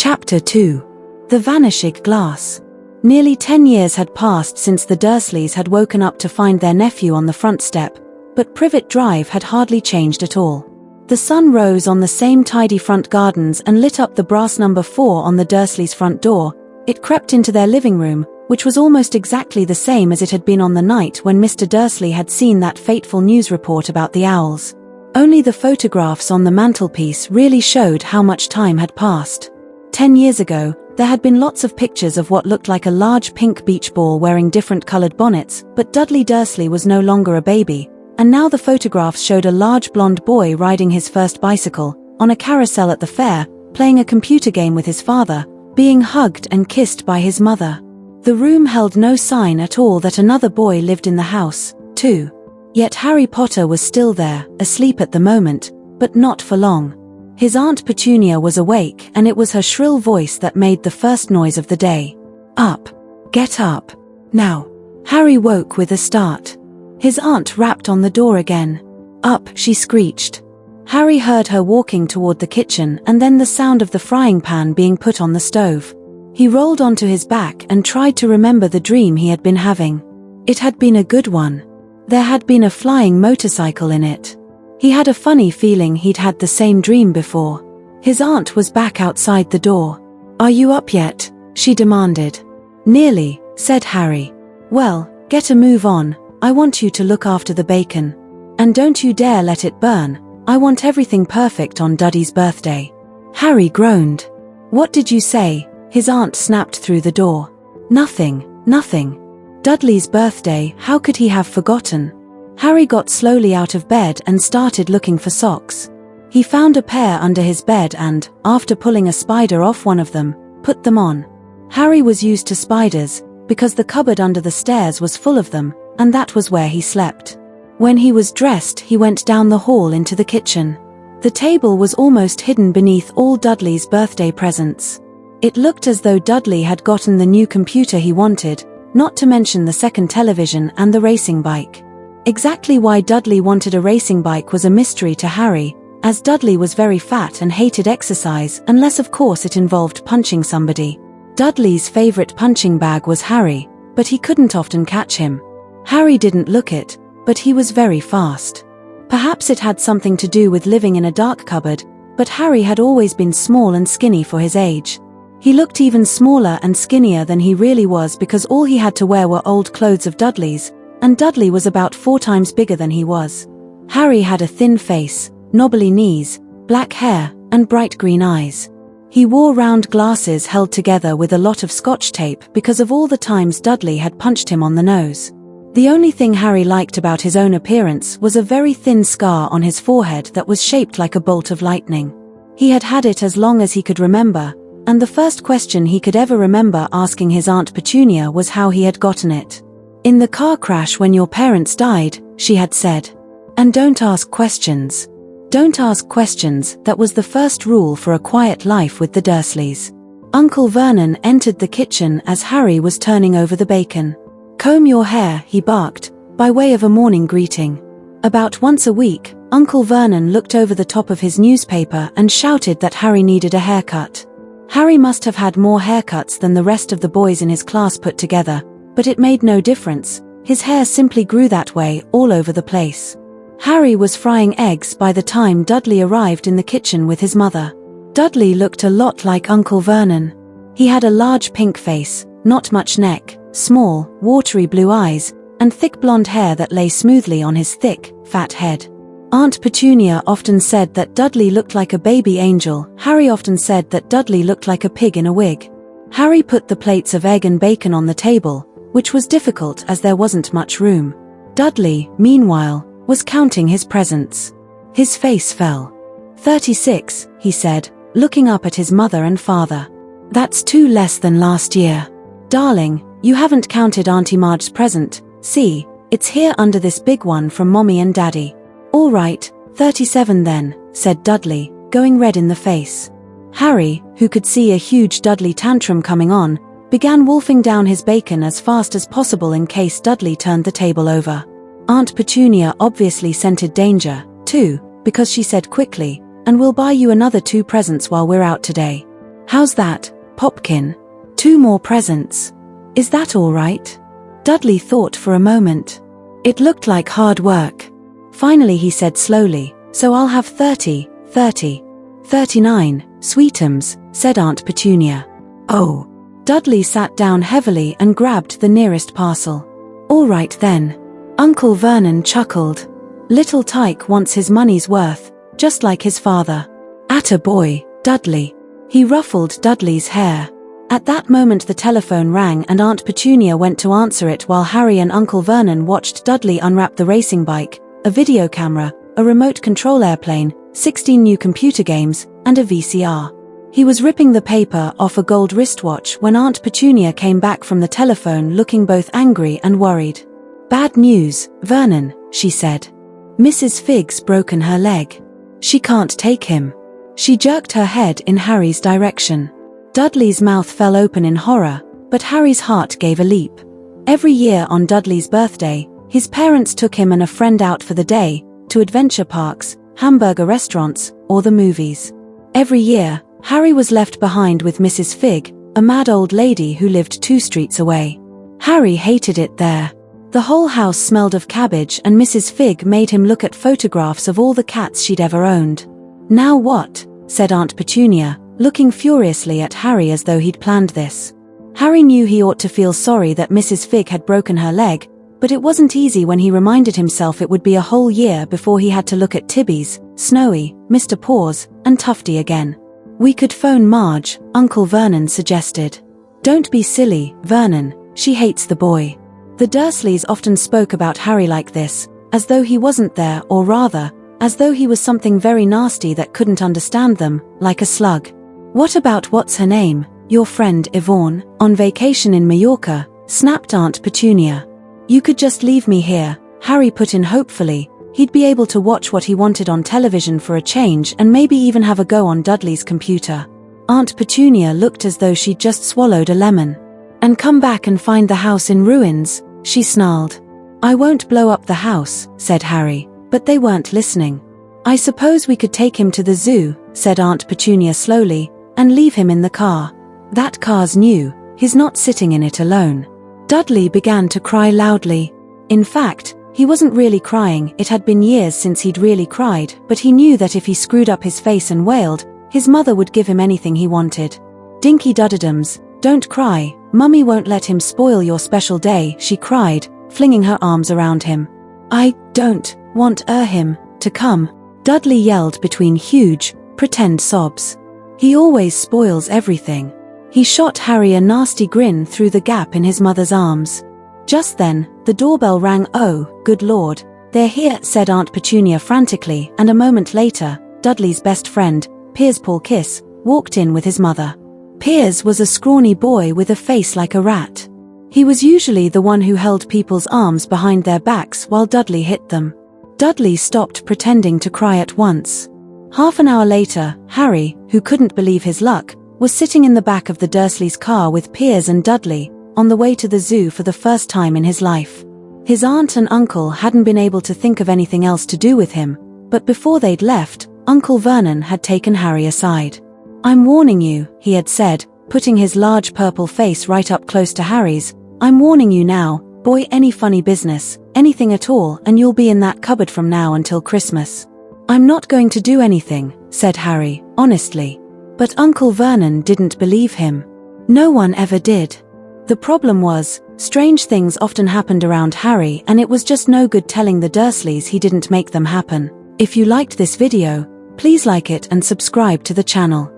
Chapter 2. The Vanishing Glass. Nearly 10 years had passed since the Dursleys had woken up to find their nephew on the front step, but Privet Drive had hardly changed at all. The sun rose on the same tidy front gardens and lit up the brass number 4 on the Dursleys' front door. It crept into their living room, which was almost exactly the same as it had been on the night when Mr. Dursley had seen that fateful news report about the owls. Only the photographs on the mantelpiece really showed how much time had passed. 10 years ago, there had been lots of pictures of what looked like a large pink beach ball wearing different colored bonnets, but Dudley Dursley was no longer a baby, and now the photographs showed a large blonde boy riding his first bicycle, on a carousel at the fair, playing a computer game with his father, being hugged and kissed by his mother. The room held no sign at all that another boy lived in the house, too. Yet Harry Potter was still there, asleep at the moment, but not for long. His Aunt Petunia was awake, and it was her shrill voice that made the first noise of the day. "Up! Get up! Now!" Harry woke with a start. His aunt rapped on the door again. "Up!" she screeched. Harry heard her walking toward the kitchen and then the sound of the frying pan being put on the stove. He rolled onto his back and tried to remember the dream he had been having. It had been a good one. There had been a flying motorcycle in it. He had a funny feeling he'd had the same dream before. His aunt was back outside the door. "Are you up yet?" she demanded. "Nearly," said Harry. "Well, get a move on. I want you to look after the bacon. And don't you dare let it burn. I want everything perfect on Dudley's birthday." Harry groaned. "What did you say?" His aunt snapped through the door. "Nothing, nothing. Dudley's birthday, how could he have forgotten?" Harry got slowly out of bed and started looking for socks. He found a pair under his bed and, after pulling a spider off one of them, put them on. Harry was used to spiders, because the cupboard under the stairs was full of them, and that was where he slept. When he was dressed, he went down the hall into the kitchen. The table was almost hidden beneath all Dudley's birthday presents. It looked as though Dudley had gotten the new computer he wanted, not to mention the second television and the racing bike. Exactly why Dudley wanted a racing bike was a mystery to Harry, as Dudley was very fat and hated exercise unless of course it involved punching somebody. Dudley's favorite punching bag was Harry, but he couldn't often catch him. Harry didn't look it, but he was very fast. Perhaps it had something to do with living in a dark cupboard, but Harry had always been small and skinny for his age. He looked even smaller and skinnier than he really was because all he had to wear were old clothes of Dudley's, and Dudley was about 4 times bigger than he was. Harry had a thin face, knobbly knees, black hair, and bright green eyes. He wore round glasses held together with a lot of Scotch tape because of all the times Dudley had punched him on the nose. The only thing Harry liked about his own appearance was a very thin scar on his forehead that was shaped like a bolt of lightning. He had had it as long as he could remember, and the first question he could ever remember asking his Aunt Petunia was how he had gotten it. "In the car crash when your parents died," she had said. "And don't ask questions. Don't ask questions," that was the first rule for a quiet life with the Dursleys. Uncle Vernon entered the kitchen as Harry was turning over the bacon. "Comb your hair," he barked, by way of a morning greeting. About once a week, Uncle Vernon looked over the top of his newspaper and shouted that Harry needed a haircut. Harry must have had more haircuts than the rest of the boys in his class put together, but it made no difference. His hair simply grew that way all over the place. Harry was frying eggs by the time Dudley arrived in the kitchen with his mother. Dudley looked a lot like Uncle Vernon. He had a large pink face, not much neck, small, watery blue eyes, and thick blonde hair that lay smoothly on his thick, fat head. Aunt Petunia often said that Dudley looked like a baby angel. Harry often said that Dudley looked like a pig in a wig. Harry put the plates of egg and bacon on the table, which was difficult as there wasn't much room. Dudley, meanwhile, was counting his presents. His face fell. 36, he said, looking up at his mother and father. "That's 2 less than last year. Darling, you haven't counted Auntie Marge's present. See, it's here under this big one from Mommy and Daddy." "All right, 37 then," said Dudley, going red in the face. Harry, who could see a huge Dudley tantrum coming on, began wolfing down his bacon as fast as possible in case Dudley turned the table over. Aunt Petunia obviously scented danger, too, because she said quickly, "And we'll buy you another 2 presents while we're out today." How's that, Popkin? 2 more presents. Is that all right? Dudley thought for a moment. It looked like hard work. Finally he said slowly, so I'll have 30, 39, sweetums, said Aunt Petunia. Oh. Dudley sat down heavily and grabbed the nearest parcel. All right then. Uncle Vernon chuckled. Little Tyke wants his money's worth, just like his father. Atta boy, Dudley. He ruffled Dudley's hair. At that moment the telephone rang and Aunt Petunia went to answer it while Harry and Uncle Vernon watched Dudley unwrap the racing bike, a video camera, a remote control airplane, 16 new computer games, and a VCR. He was ripping the paper off a gold wristwatch when Aunt Petunia came back from the telephone looking both angry and worried. Bad news, Vernon, she said. Mrs. Figg's broken her leg. She can't take him. She jerked her head in Harry's direction. Dudley's mouth fell open in horror, but Harry's heart gave a leap. Every year on Dudley's birthday, his parents took him and a friend out for the day, to adventure parks, hamburger restaurants, or the movies. Every year, Harry was left behind with Mrs. Figg, a mad old lady who lived 2 streets away. Harry hated it there. The whole house smelled of cabbage and Mrs. Figg made him look at photographs of all the cats she'd ever owned. Now what? Said Aunt Petunia, looking furiously at Harry as though he'd planned this. Harry knew he ought to feel sorry that Mrs. Figg had broken her leg, but it wasn't easy when he reminded himself it would be a whole year before he had to look at Tibby's, Snowy, Mr. Paws, and Tufty again. We could phone Marge, Uncle Vernon suggested. Don't be silly, Vernon, she hates the boy. The Dursleys often spoke about Harry like this, as though he wasn't there, or rather, as though he was something very nasty that couldn't understand them, like a slug. What about what's her name, your friend Yvonne, on vacation in Mallorca, snapped Aunt Petunia. You could just leave me here, Harry put in hopefully. He'd be able to watch what he wanted on television for a change and maybe even have a go on Dudley's computer. Aunt Petunia looked as though she'd just swallowed a lemon. And come back and find the house in ruins, she snarled. I won't blow up the house, said Harry, but they weren't listening. I suppose we could take him to the zoo, said Aunt Petunia slowly, and leave him in the car. That car's new, he's not sitting in it alone. Dudley began to cry loudly. In fact, he wasn't really crying, it had been years since he'd really cried, but he knew that if he screwed up his face and wailed, his mother would give him anything he wanted. Dinky Duddadums, don't cry, Mummy won't let him spoil your special day, she cried, flinging her arms around him. I don't want him to come, Dudley yelled between huge, pretend sobs. He always spoils everything. He shot Harry a nasty grin through the gap in his mother's arms. Just then, the doorbell rang. Oh, good Lord, they're here, said Aunt Petunia frantically, and a moment later, Dudley's best friend, Piers Paul Kiss, walked in with his mother. Piers was a scrawny boy with a face like a rat. He was usually the one who held people's arms behind their backs while Dudley hit them. Dudley stopped pretending to cry at once. Half an hour later, Harry, who couldn't believe his luck, was sitting in the back of the Dursleys' car with Piers and Dudley, on the way to the zoo for the first time in his life. His aunt and uncle hadn't been able to think of anything else to do with him, but before they'd left, Uncle Vernon had taken Harry aside. I'm warning you, he had said, putting his large purple face right up close to Harry's. I'm warning you now, boy, any funny business, anything at all, and you'll be in that cupboard from now until Christmas. I'm not going to do anything, said Harry, honestly. But Uncle Vernon didn't believe him. No one ever did. The problem was, strange things often happened around Harry and it was just no good telling the Dursleys he didn't make them happen. If you liked this video, please like it and subscribe to the channel.